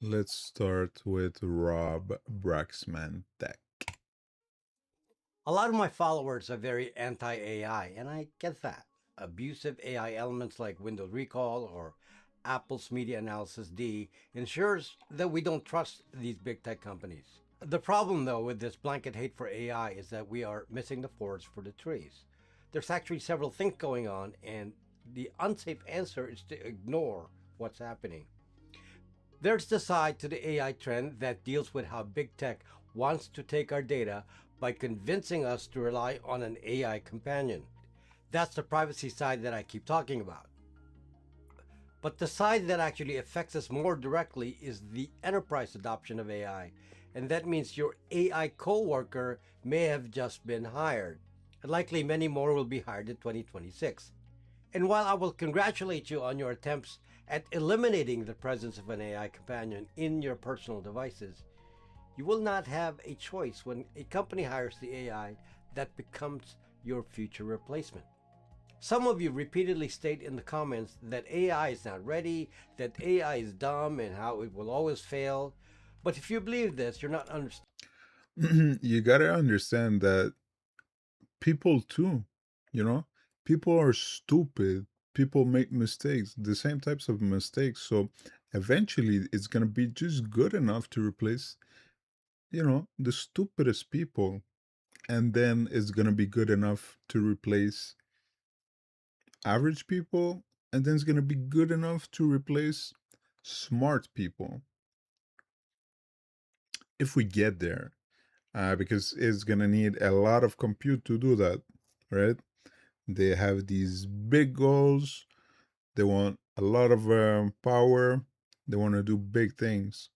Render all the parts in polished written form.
Let's start with Rob Braxman Tech. A lot of my followers are very anti AI, and I get that. Abusive AI elements like Windows Recall or Apple's Media Analysis D ensures that we don't trust these big tech companies. The problem, though, with this blanket hate for AI is that we are missing the forest for the trees. There's actually several things going on, and the unsafe answer is to ignore what's happening. There's the side to the AI trend that deals with how big tech wants to take our data by convincing us to rely on an AI companion. That's the privacy side that I keep talking about. But the side that actually affects us more directly is the enterprise adoption of AI. And that means your AI coworker may have just been hired. And likely many more will be hired in 2026. And while I will congratulate you on your attempts at eliminating the presence of an AI companion in your personal devices, you will not have a choice when a company hires the AI that becomes your future replacement. Some of you repeatedly state in the comments that AI is not ready, that AI is dumb, and how it will always fail. But if you believe this, you're not understanding. You gotta understand that people too, you know, people are stupid. People make mistakes, the same types of mistakes. So eventually it's gonna be just good enough to replace, the stupidest people. And then it's gonna be good enough to replace average people. And then it's gonna be good enough to replace smart people if we get there. Because it's gonna need a lot of compute to do that, right? They have these big goals. They want a lot of power. They want to do big things.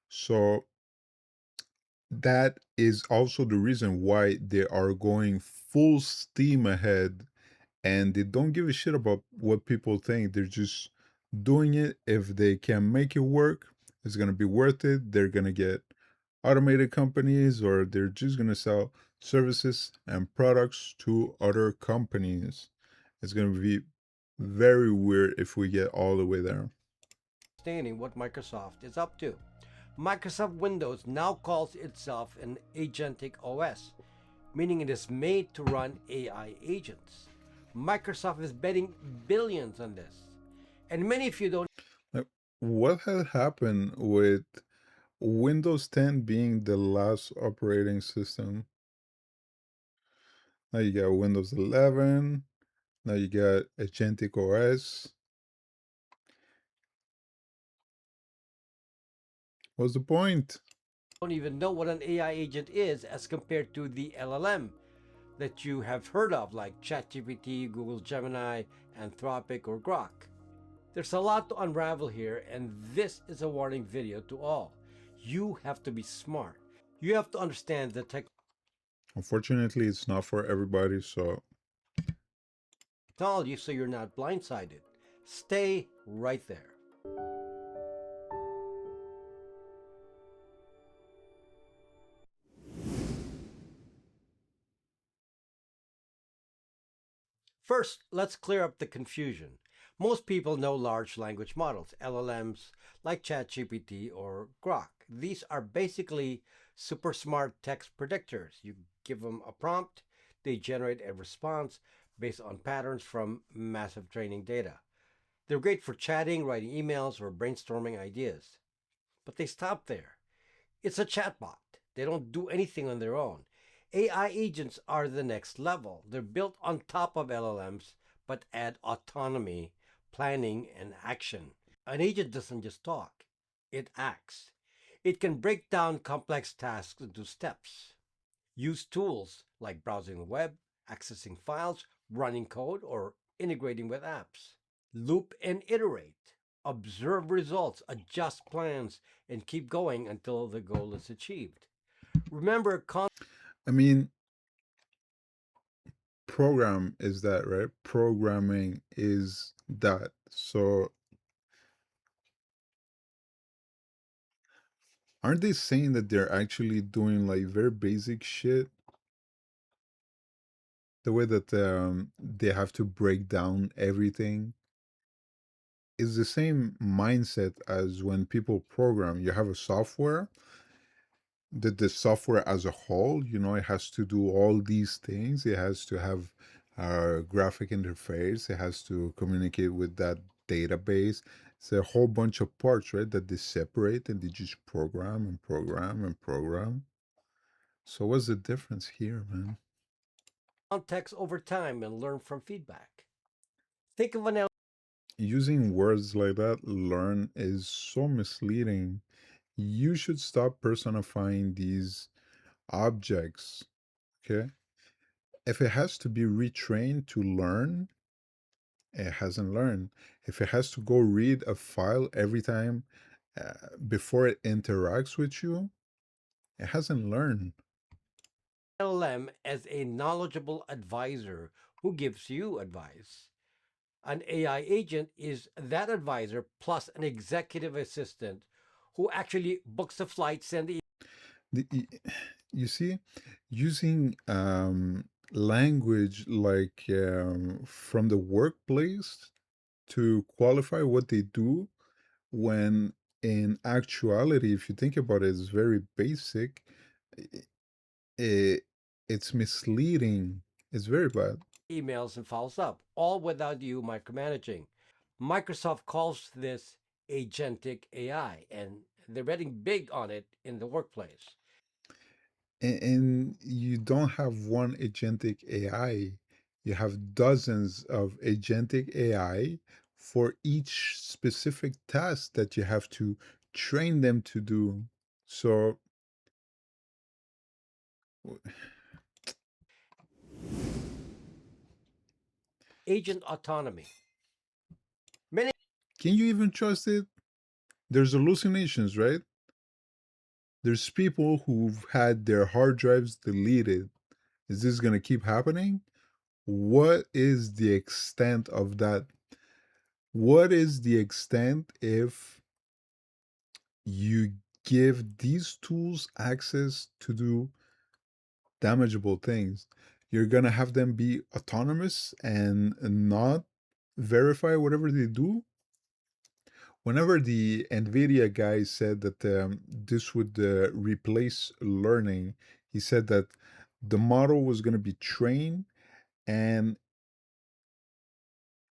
So that is also the reason why they are going full steam ahead, and they don't give a shit about what people think. They're just doing it. If they can make it work, it's going to be worth it. They're going to get automated companies, or they're just going to sell services and products to other companies. It's going to be very weird if we get all the way there. What Microsoft is up to. Microsoft Windows now calls itself an Agentic OS, meaning it is made to run AI agents. Microsoft is betting billions on this. And many of you don't Like, what had happened with Windows 10 being the last operating system? Now you got Windows 11. Now you got Agentic OS. What's the point? even know what an AI agent is as compared to the LLM that you have heard of, like ChatGPT, Google Gemini, Anthropic, or Grok. There's a lot to unravel here, and this is a warning video to all. You have to be smart. You have to understand the Unfortunately, it's not for everybody, so technology so you're not blindsided. Stay right there. First, let's clear up the confusion. Most people know large language models, LLMs, like ChatGPT or Grok. These are basically super smart text predictors. You give them a prompt, they generate a response based on patterns from massive training data. They're great for chatting, writing emails, or brainstorming ideas. But they stop there. It's a chatbot. They don't do anything on their own. AI agents are the next level. They're built on top of LLMs, but add autonomy, planning, and action. An agent doesn't just talk, it acts. It can break down complex tasks into steps, use tools like browsing the web, accessing files, running code, or integrating with apps. Loop and iterate. Observe results, adjust plans, and keep going until the goal is achieved. Remember, I mean, program is that, right? Programming is that. So aren't they saying that they're actually doing like very basic shit? The way that they have to break down everything. It's the same mindset as when people program. You have a software, that the software as a whole, it has to do all these things. It has to have a graphic interface. It has to communicate with that database. It's a whole bunch of parts, right? That they separate and they just program and program and program. So what's the difference here, man? context over time and learn from feedback. Think of an Using words like that, learn, is so misleading. You should stop personifying these objects, okay? If it has to be retrained to learn, it hasn't learned. If it has to go read a file every time before it interacts with you, it hasn't learned. LLM as a knowledgeable advisor who gives you advice. An AI agent is that advisor plus an executive assistant who actually books the flights and the You see, using language like from the workplace to qualify what they do, when in actuality, if you think about it, it's very basic. It, it's misleading. It's very bad. emails and follows up, all without you micromanaging. Microsoft calls this agentic AI, and they're betting big on it in the workplace. And you don't have one agentic AI. You have dozens of agentic AI for each specific task that you have to train them to do. So, Agent autonomy. Many can you even trust it? There's hallucinations, right? There's people who've had their hard drives deleted. Is this going to keep happening? What is the extent of that? What is the extent if you give these tools access to do damageable things? You're going to have them be autonomous and not verify whatever they do? Whenever the NVIDIA guy said that this would replace learning, he said that the model was going to be trained and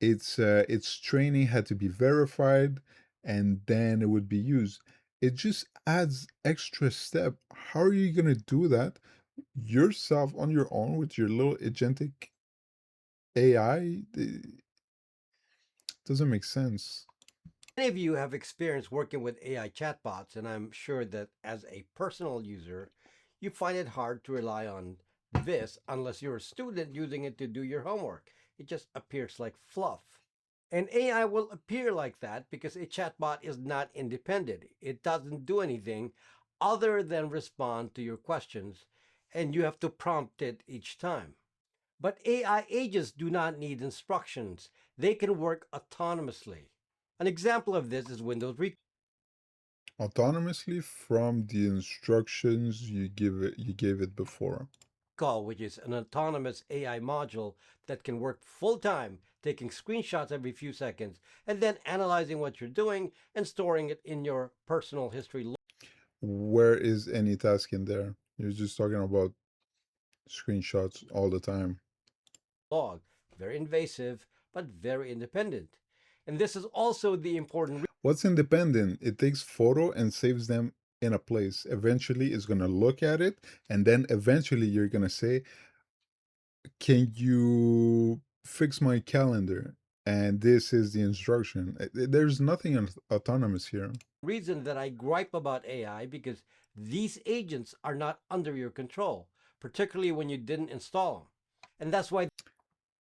its training had to be verified and then it would be used. It just adds extra step. How are you going to do that yourself on your own with your little agentic AI? It doesn't make sense. of you have experience working with AI chatbots, and I'm sure that as a personal user, you find it hard to rely on this unless you're a student using it to do your homework. It just appears like fluff. And AI will appear like that because a chatbot is not independent. It doesn't do anything other than respond to your questions, and you have to prompt it each time. But AI agents do not need instructions, they can work autonomously. An example of this is Windows Autonomously from the instructions you gave it before. Recall, which is an autonomous AI module that can work full time, taking screenshots every few seconds, and then analyzing what you're doing and storing it in your personal history Where is any task in there? You're just talking about screenshots all the time. log. Very invasive, but very independent. And this is also the important What's independent? It takes photo and saves them in a place. Eventually it's going to look at it and then eventually you're going to say, "Can you fix my calendar?" And this is the instruction. There's nothing autonomous here. reason that I gripe about AI because these agents are not under your control, particularly when you didn't install them. And that's why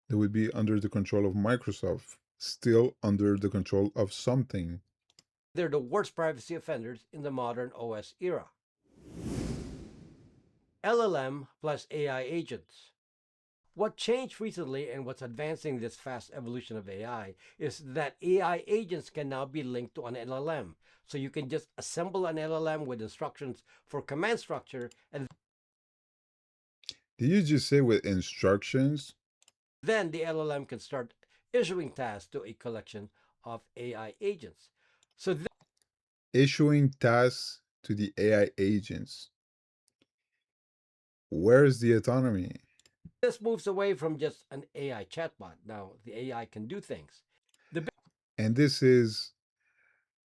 They would be under the control of Microsoft, still under the control of something. they're the worst privacy offenders in the modern OS era. LLM plus AI agents. What changed recently and what's advancing this fast evolution of AI is that AI agents can now be linked to an LLM. So you can just assemble an LLM with instructions for command structure, and Did you just say with instructions? then the LLM can start issuing tasks to a collection of AI agents. So Issuing tasks to the AI agents. Where's the autonomy? this moves away from just an AI chatbot. Now, the AI can do things. The And this is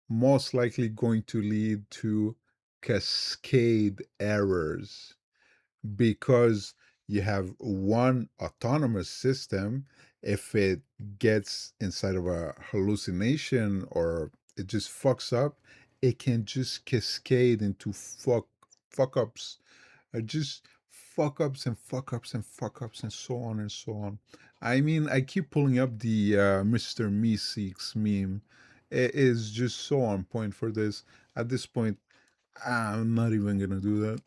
most likely going to lead to cascade errors because you have one autonomous system. If it gets inside of a hallucination or it just fucks up, it can just cascade into fuck ups, just fuck ups and fuck ups and fuck ups and so on and so on. I mean, I keep pulling up the Mr. Meeseeks meme. It is just so on point for this. At this point, I'm not even gonna do that.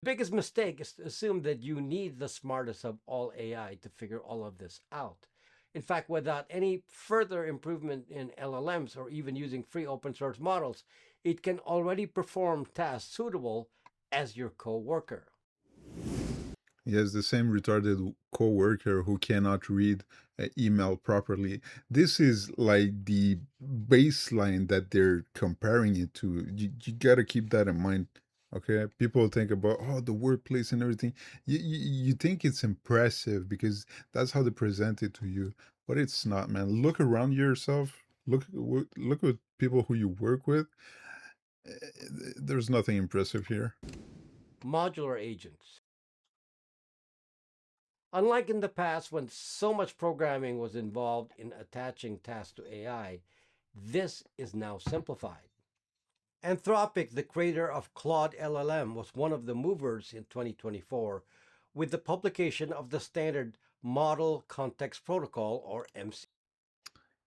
biggest mistake is to assume that you need the smartest of all AI to figure all of this out. In fact, without any further improvement in LLMs or even using free open source models, it can already perform tasks suitable as your coworker. He has the same retarded coworker who cannot read email properly. This is like the baseline that they're comparing it to. You got to keep that in mind. Okay, people think about the workplace and everything. You think it's impressive because that's how they present it to you, but it's not, man. Look around yourself. Look at people who you work with. There's nothing impressive here. Modular agents. Unlike in the past when so much programming was involved in attaching tasks to AI, this is now simplified. Anthropic, the creator of Claude LLM, was one of the movers in 2024 with the publication of the standard Model Context Protocol or MC.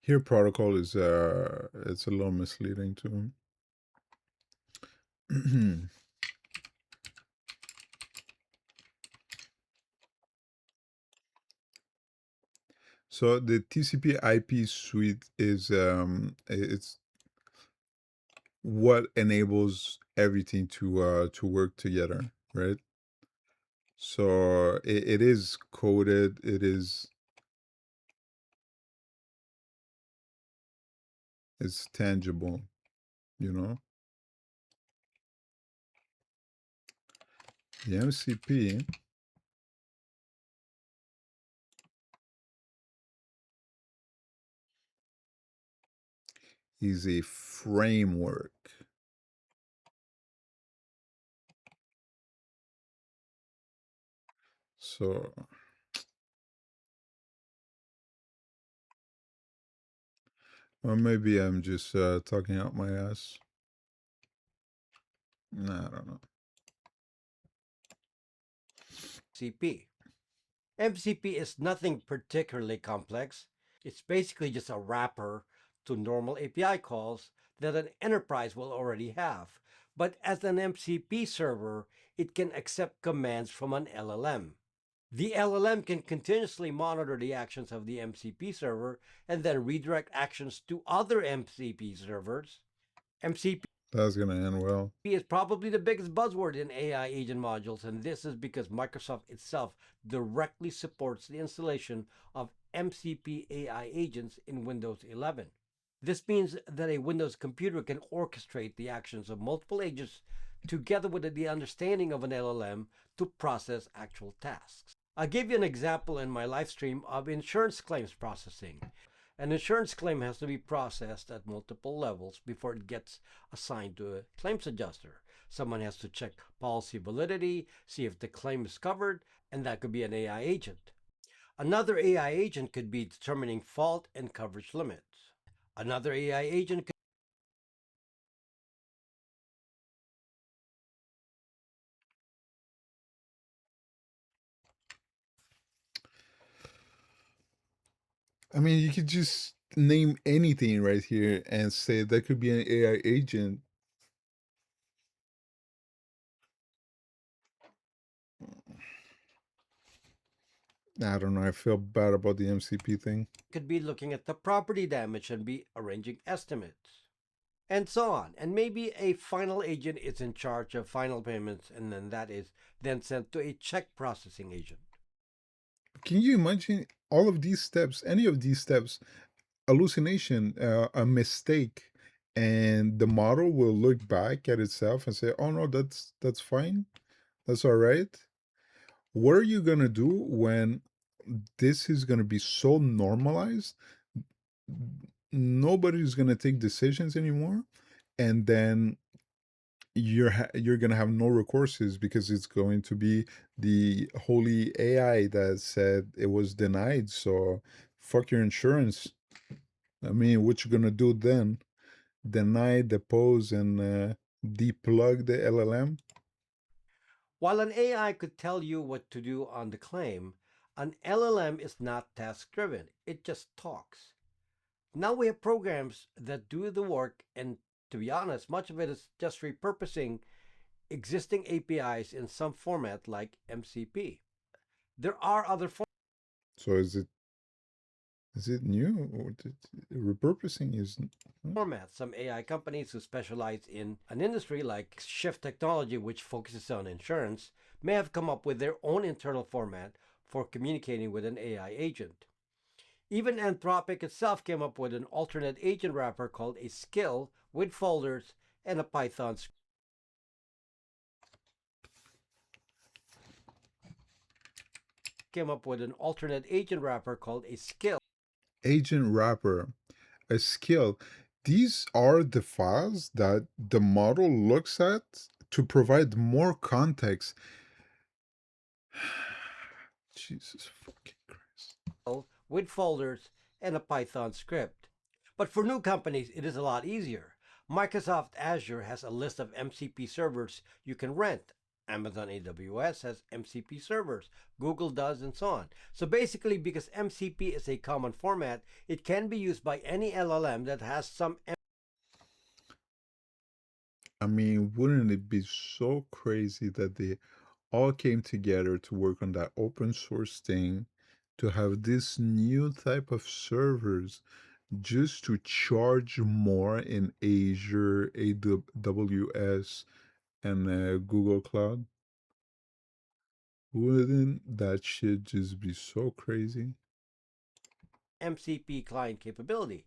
Here, protocol is it's a little misleading too. So the TCP/IP suite is it's what enables everything to work together, right? So it is coded, it's tangible, you know. The MCP is a framework. So, or maybe I'm just talking out my ass. Nah, I don't know. MCP. MCP is nothing particularly complex. It's basically just a wrapper to normal API calls that an enterprise will already have. But as an MCP server, it can accept commands from an LLM. The LLM can continuously monitor the actions of the MCP server and then redirect actions to other MCP servers. MCP That's gonna end well. is probably the biggest buzzword in AI agent modules, and this is because Microsoft itself directly supports the installation of MCP AI agents in Windows 11. This means that a Windows computer can orchestrate the actions of multiple agents together with the understanding of an LLM to process actual tasks. I'll give you an example in my live stream of insurance claims processing. An insurance claim has to be processed at multiple levels before it gets assigned to a claims adjuster. Someone has to check policy validity, see if the claim is covered, and that could be an AI agent. Another AI agent could be determining fault and coverage limits. Another AI agent I mean, you could just name anything right here and say that could be an AI agent. I don't know. I feel bad about the MCP thing. could be looking at the property damage and be arranging estimates. And so on. And maybe a final agent is in charge of final payments, and then that is then sent to a check processing agent. Can you imagine all of these steps, any of these steps? hallucination, a mistake, and the model will look back at itself and say, "Oh no, that's fine, that's all right." What are you gonna do when this is gonna be so normalized? Nobody's gonna take decisions anymore, and then you're gonna have no recourses because it's going to be the holy AI that said it was denied. So fuck your insurance. I mean, what you gonna do then? Deny, depose, and deplug the LLM? While an AI could tell you what to do on the claim, an LLM is not task driven, it just talks. Now we have programs that do the work, and to be honest, much of it is just repurposing existing APIs in some format like MCP. There are other So is it new or repurposing is? Huh? formats. Some AI companies who specialize in an industry like Shift Technology, which focuses on insurance, may have come up with their own internal format for communicating with an AI agent. Even Anthropic itself came up with an alternate agent wrapper called a skill with folders and a Python came up with an alternate agent wrapper called a skill Agent wrapper, a skill. These are the files that the model looks at to provide more context. Jesus fucking Christ. with folders and a Python script. But for new companies, it is a lot easier. Microsoft Azure has a list of MCP servers you can rent. Amazon AWS has MCP servers, Google does, and so on. So basically, because MCP is a common format, it can be used by any LLM that has some. I mean, wouldn't it be so crazy that they all came together to work on that open source thing to have this new type of servers just to charge more in Azure, AWS, and Google Cloud? Wouldn't that shit just be so crazy? MCP client capability,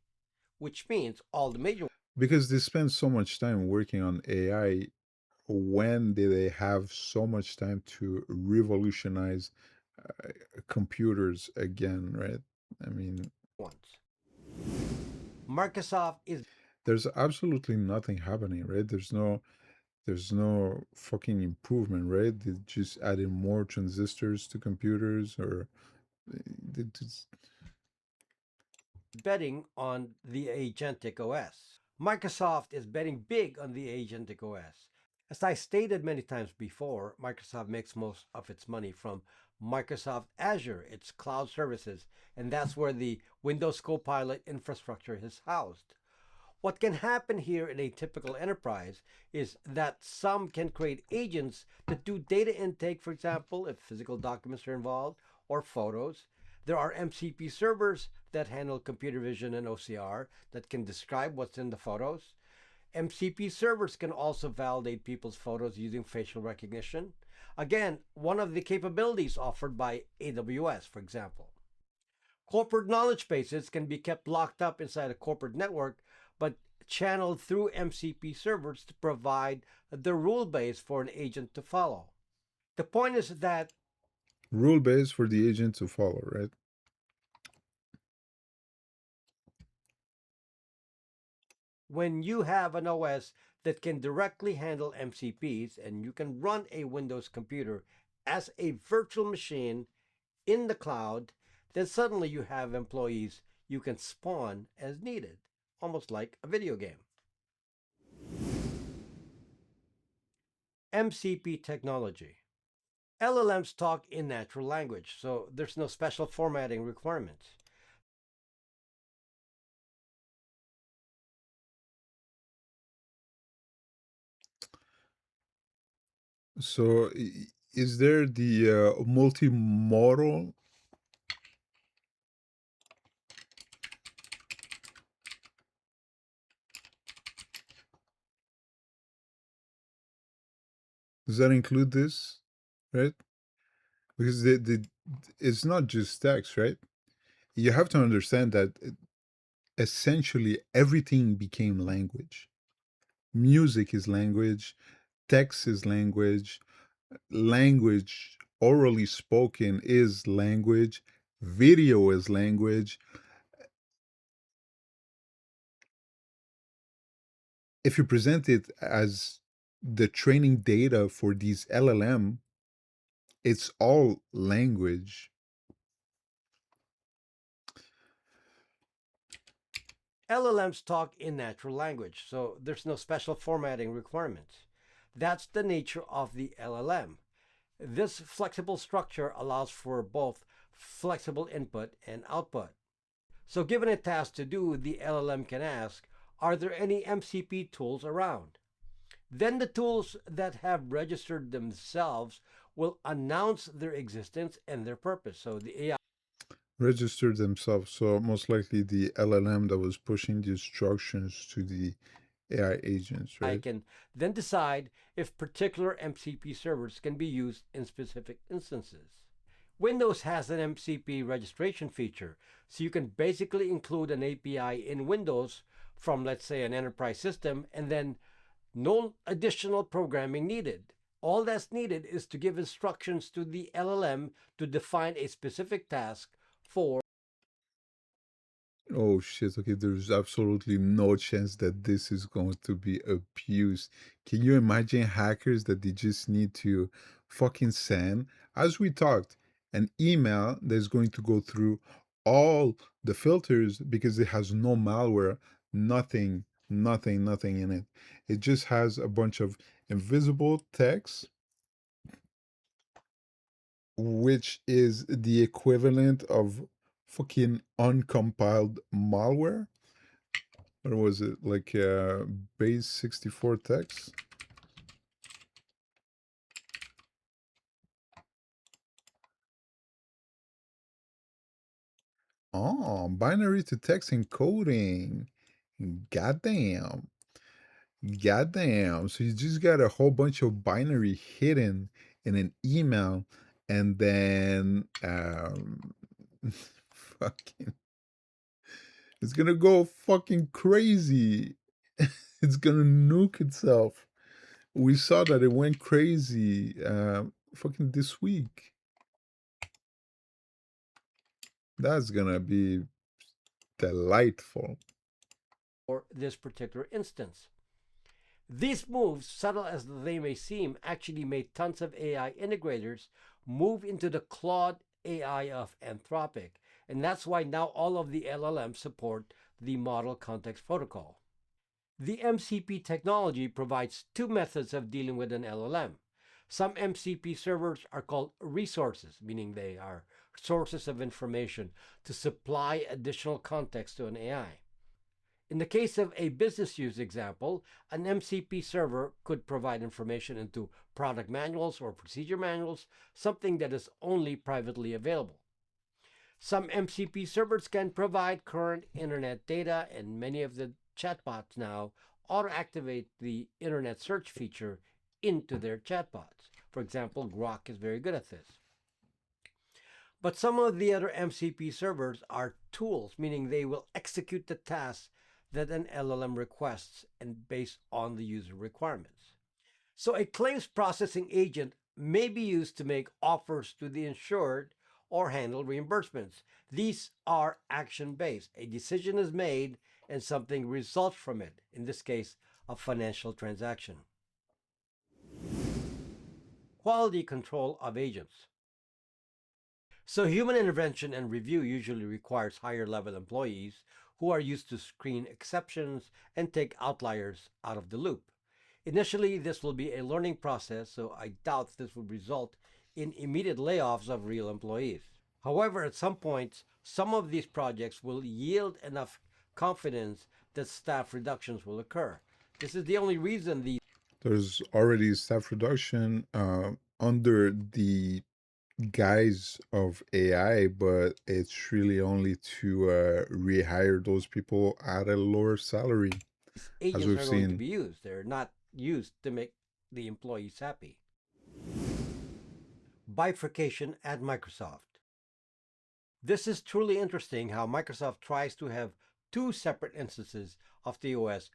which means all the major Because they spend so much time working on AI, when did they have so much time to revolutionize computers again, right? I mean, ones. Microsoft is there's absolutely nothing happening, right? There's no fucking improvement, right? They just adding more transistors to computers, or they just, betting on the Agentic OS. Microsoft is betting big on the Agentic OS. As I stated many times before, Microsoft makes most of its money from Microsoft Azure, its cloud services, and that's where the Windows Copilot infrastructure is housed. What can happen here in a typical enterprise is that some can create agents that do data intake, for example, if physical documents are involved, or photos. There are MCP servers that handle computer vision and OCR that can describe what's in the photos. MCP servers can also validate people's photos using facial recognition. Again, one of the capabilities offered by AWS, for example. Corporate knowledge bases can be kept locked up inside a corporate network, but channeled through MCP servers to provide the rule base for an agent to follow. The point is that rule base for the agent to follow, right? when you have an OS that can directly handle MCPs and you can run a Windows computer as a virtual machine in the cloud, then suddenly you have employees you can spawn as needed, almost like a video game. MCP technology. LLMs talk in natural language, so there's no special formatting requirements. So, is there the multimodal? Does that include this, right? Because it's not just text, right? You have to understand that essentially everything became language. Music is language, text is language, language orally spoken is language, video is language. If you present it as the training data for these LLM, it's all language. LLMs talk in natural language, so there's no special formatting requirements. That's the nature of the LLM. This flexible structure allows for both flexible input and output. So, given a task to do, the LLM can ask, are there any MCP tools around? Then the tools that have registered themselves will announce their existence and their purpose. So the AI Registered themselves. So most likely the LLM that was pushing the instructions to the AI agents, right? can then decide if particular MCP servers can be used in specific instances. Windows has an MCP registration feature, so you can basically include an API in Windows from, let's say, an enterprise system, and then no additional programming needed. All that's needed is to give instructions to the LLM to define a specific task for Oh shit, okay, there's absolutely no chance that this is going to be abused. Can you imagine hackers that they just need to fucking send, as we talked, an email that's going to go through all the filters because it has no malware, nothing in it. It just has a bunch of invisible text, which is the equivalent of fucking uncompiled malware. Or was it like base 64 text? Oh, binary to text encoding. Goddamn. Goddamn. So you just got a whole bunch of binary hidden in an email, and then fucking it's gonna go fucking crazy. It's gonna nuke itself. We saw that it went crazy fucking this week. That's gonna be delightful. this particular instance. These moves, subtle as they may seem, actually made tons of AI integrators move into the Claude AI of Anthropic. And that's why now all of the LLMs support the Model Context Protocol. The MCP technology provides two methods of dealing with an LLM. Some MCP servers are called resources, meaning they are sources of information to supply additional context to an AI. In the case of a business use example, an MCP server could provide information into product manuals or procedure manuals, something that is only privately available. Some MCP servers can provide current internet data, and many of the chatbots now auto activate the internet search feature into their chatbots. For example, Grok is very good at this. But some of the other MCP servers are tools, meaning they will execute the tasks that an LLM requests and based on the user requirements. So a claims processing agent may be used to make offers to the insured or handle reimbursements. These are action based. A decision is made and something results from it, in this case, a financial transaction. Quality control of agents. So, human intervention and review usually requires higher level employees who are used to screen exceptions and take outliers out of the loop. Initially, this will be a learning process, so I doubt this will result in immediate layoffs of real employees. However, at some point, some of these projects will yield enough confidence that staff reductions will occur. This is the only reason these There's already staff reduction under the guise of AI, but it's really only to rehire those people at a lower salary, as agents we've are going to seen. be used. They're not used to make the employees happy. Bifurcation at Microsoft. This is truly interesting how Microsoft tries to have two separate instances of the OS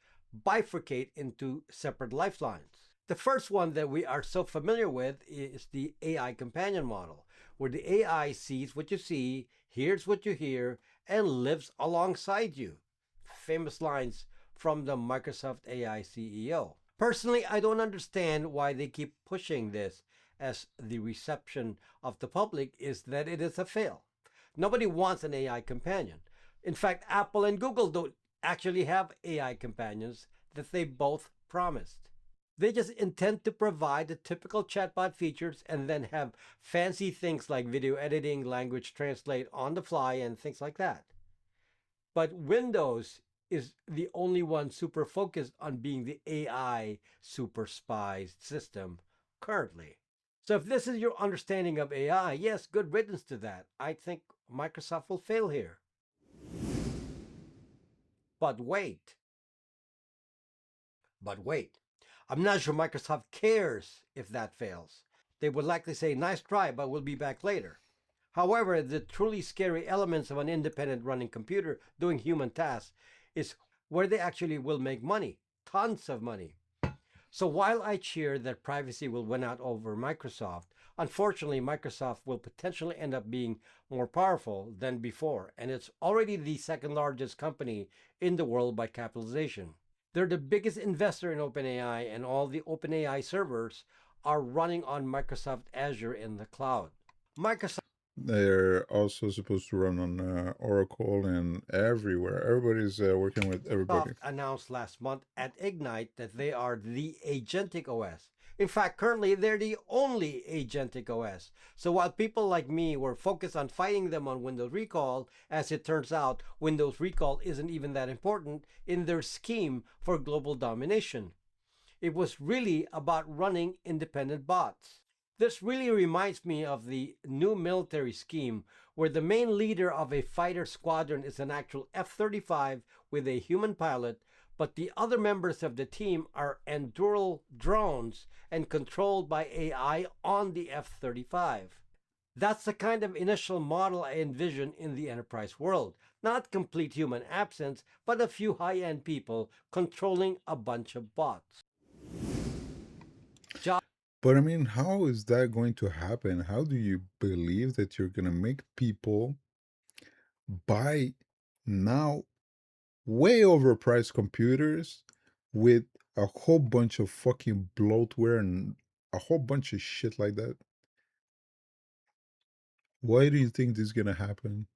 bifurcate into separate lifelines. The first one that we are so familiar with is the AI companion model, where the AI sees what you see, hears what you hear, and lives alongside you. Famous lines from the Microsoft AI CEO. Personally, I don't understand why they keep pushing this, as the reception of the public is that it is a fail. Nobody wants an AI companion. In fact, Apple and Google don't actually have AI companions that they both promised. They just intend to provide the typical chatbot features and then have fancy things like video editing, language translate on the fly, and things like that. But Windows is the only one super focused on being the AI super spy system currently. So if this is your understanding of AI, yes, good riddance to that. I think Microsoft will fail here. But wait, but wait. I'm not sure Microsoft cares if that fails. They would likely say, nice try, but we'll be back later. However, the truly scary elements of an independent running computer doing human tasks is where they actually will make money, tons of money. So while I cheer that privacy will win out over Microsoft, unfortunately, Microsoft will potentially end up being more powerful than before, and it's already the second largest company in the world by capitalization. They're the biggest investor in OpenAI, and all the OpenAI servers are running on Microsoft Azure in the cloud. Microsoft They're also supposed to run on Oracle and everywhere. Everybody's working with everybody. announced last month at Ignite that they are the Agentic OS. In fact, currently they're the only Agentic OS. So while people like me were focused on fighting them on Windows Recall, as it turns out, Windows Recall isn't even that important in their scheme for global domination. It was really about running independent bots. This really reminds me of the new military scheme where the main leader of a fighter squadron is an actual F 35 with a human pilot, but the other members of the team are Endural drones and controlled by AI on the F 35. That's the kind of initial model I envision in the enterprise world. Not complete human absence, but a few high end people controlling a bunch of bots. But I mean, how is that going to happen? How do you believe that you're going to make people buy now way overpriced computers with a whole bunch of fucking bloatware and a whole bunch of shit like that? Why do you think this is going to happen?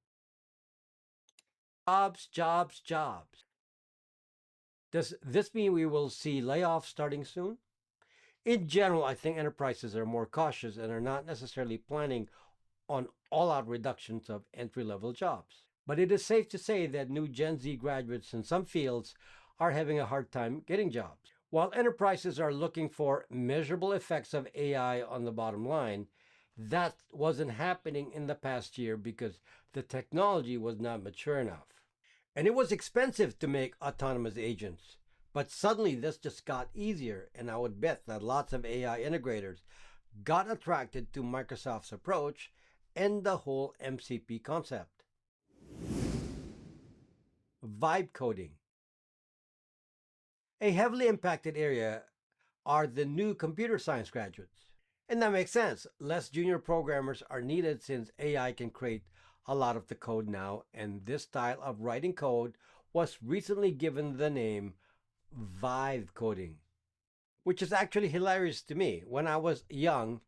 Jobs, jobs, jobs. Does this mean we will see layoffs starting soon? In general, I think enterprises are more cautious and are not necessarily planning on all out reductions of entry level jobs. But it is safe to say that new Gen Z graduates in some fields are having a hard time getting jobs. While enterprises are looking for measurable effects of AI on the bottom line, that wasn't happening in the past year because the technology was not mature enough. And it was expensive to make autonomous agents. But suddenly this just got easier, and I would bet that lots of AI integrators got attracted to Microsoft's approach and the whole MCP concept. Vibe coding. A heavily impacted area are the new computer science graduates. And that makes sense. Less junior programmers are needed since AI can create a lot of the code now, and this style of writing code was recently given the name vibe coding, which is actually hilarious to me. When I was young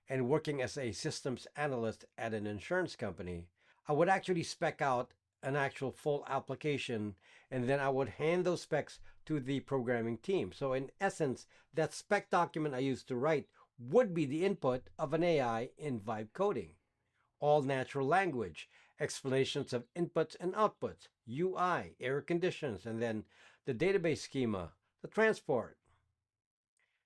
and working as a systems analyst at an insurance company, I would actually spec out an actual full application and then I would hand those specs to the programming team. So, in essence, that spec document I used to write would be the input of an AI in vibe coding. All natural language, explanations of inputs and outputs, UI, error conditions, and then the database schema, the transport.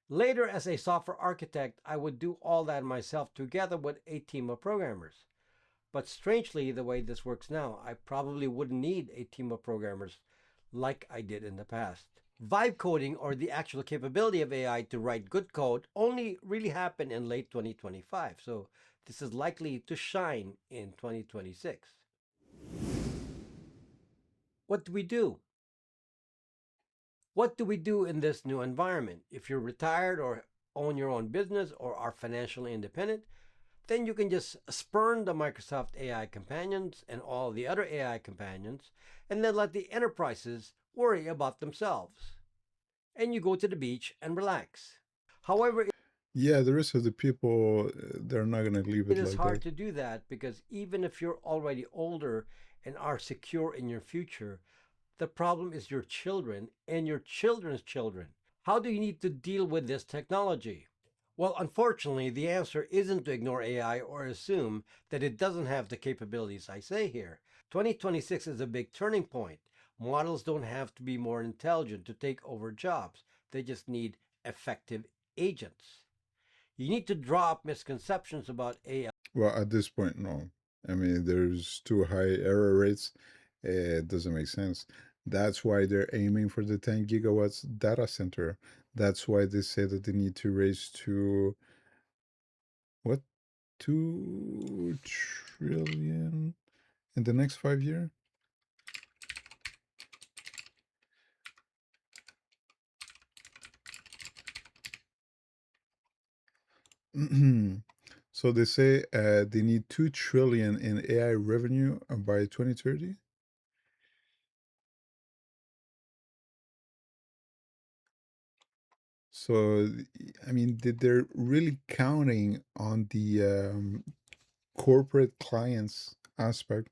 Later, as a software architect, I would do all that myself together with a team of programmers. But strangely, the way this works now, I probably wouldn't need a team of programmers like I did in the past. Vibe coding, or the actual capability of AI to write good code, only really happened in late 2025. So this is likely to shine in 2026. What do we do? What do we do in this new environment? If you're retired or own your own business or are financially independent, then you can just spurn the Microsoft AI companions and all the other AI companions and then let the enterprises worry about themselves. And you go to the beach and relax. However, Yeah, the rest of the people, they're not gonna leave it it is like hard that. to do that because even if you're already older and are secure in your future, the problem is your children and your children's children. How do you need to deal with this technology? Well, unfortunately, the answer isn't to ignore AI or assume that it doesn't have the capabilities I say here. 2026 is a big turning point. Models don't have to be more intelligent to take over jobs, they just need effective agents. You need to drop misconceptions about AI. Well, at this point, no. I mean, there's too high error rates. It doesn't make sense. That's why they're aiming for the 10 gigawatts data center. That's why they say that they need to raise to what, 2 trillion in the next 5 years. So they say they need 2 trillion in AI revenue by 2030. So I mean, they're really counting on the corporate clients aspect.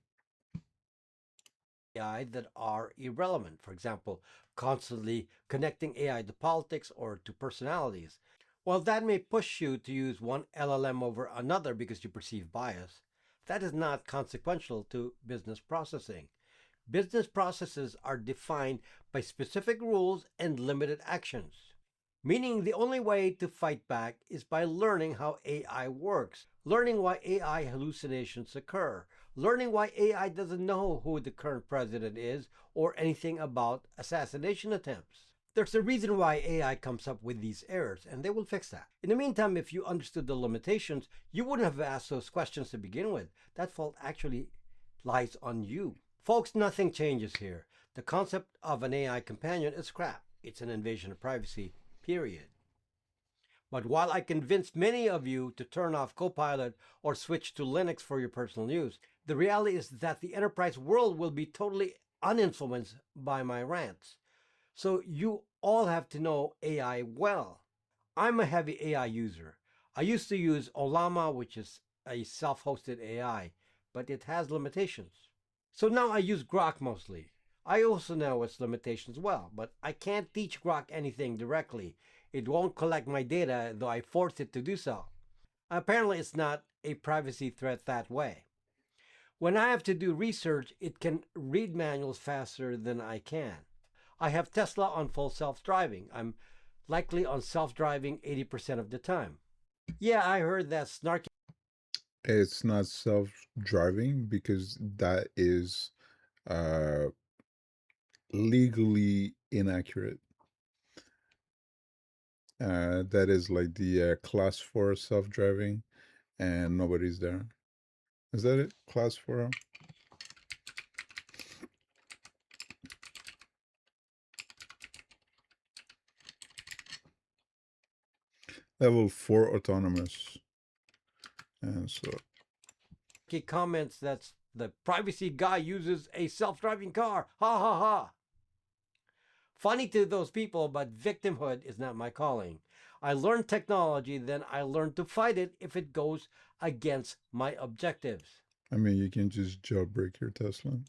AI that are irrelevant. For example, constantly connecting AI to politics or to personalities. While that may push you to use one LLM over another because you perceive bias, that is not consequential to business processing. Business processes are defined by specific rules and limited actions. Meaning the only way to fight back is by learning how AI works, learning why AI hallucinations occur, learning why AI doesn't know who the current president is or anything about assassination attempts. There's a reason why AI comes up with these errors, and they will fix that. In the meantime, if you understood the limitations, you wouldn't have asked those questions to begin with. That fault actually lies on you. Folks, nothing changes here. The concept of an AI companion is crap. It's an invasion of privacy, period. But while I convinced many of you to turn off Copilot or switch to Linux for your personal use, the reality is that the enterprise world will be totally uninfluenced by my rants. So you all have to know AI well. I'm a heavy AI user. I used to use Olama, which is a self hosted AI, but it has limitations. So now I use Grok mostly. I also know its limitations well, but I can't teach Grok anything directly. It won't collect my data, though I force it to do so. Apparently, it's not a privacy threat that way. When I have to do research, it can read manuals faster than I can. I have Tesla on full self driving. I'm likely on self driving 80% of the time. Yeah, I heard that snarky It's not self-driving because that is uh, legally inaccurate. That is like the class 4 self-driving, and nobody's there. Is that it? Class 4? Level 4 autonomous. And so, comments that the privacy guy uses a self driving car. Ha ha ha. Funny to those people, but victimhood is not my calling. I learned technology, then I learned to fight it if it goes against my objectives. I mean, you can just jailbreak your Tesla.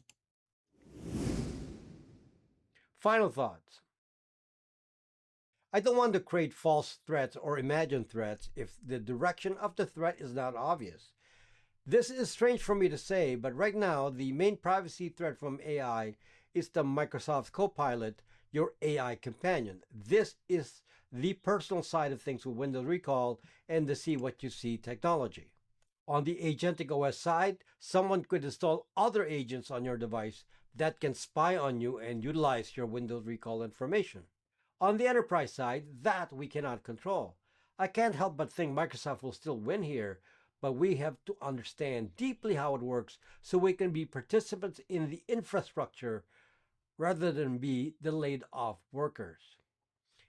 Final thoughts. I don't want to create false threats or imagine threats if the direction of the threat is not obvious. This is strange for me to say, but right now, the main privacy threat from AI is the Microsoft Copilot, your AI companion. This is the personal side of things with Windows Recall and the see what you see technology. On the Agentic OS side, someone could install other agents on your device that can spy on you and utilize your Windows Recall information. On the enterprise side, that we cannot control. I can't help but think Microsoft will still win here, but we have to understand deeply how it works so we can be participants in the infrastructure rather than be the laid off workers.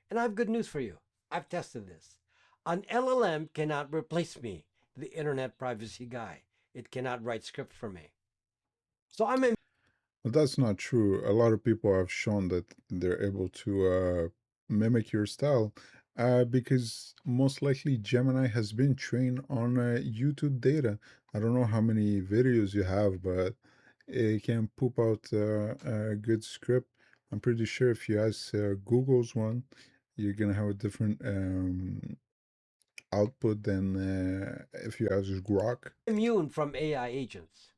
And I have good news for you. I've tested this. An LLM cannot replace me, the internet privacy guy. It cannot write script for me. So I'm in. But that's not true. A lot of people have shown that they're able to mimic your style because most likely Gemini has been trained on YouTube data. I don't know how many videos you have, but it can poop out a good script. I'm pretty sure if you ask Google's one, you're gonna have a different output than if you ask Grok. Immune from AI agents.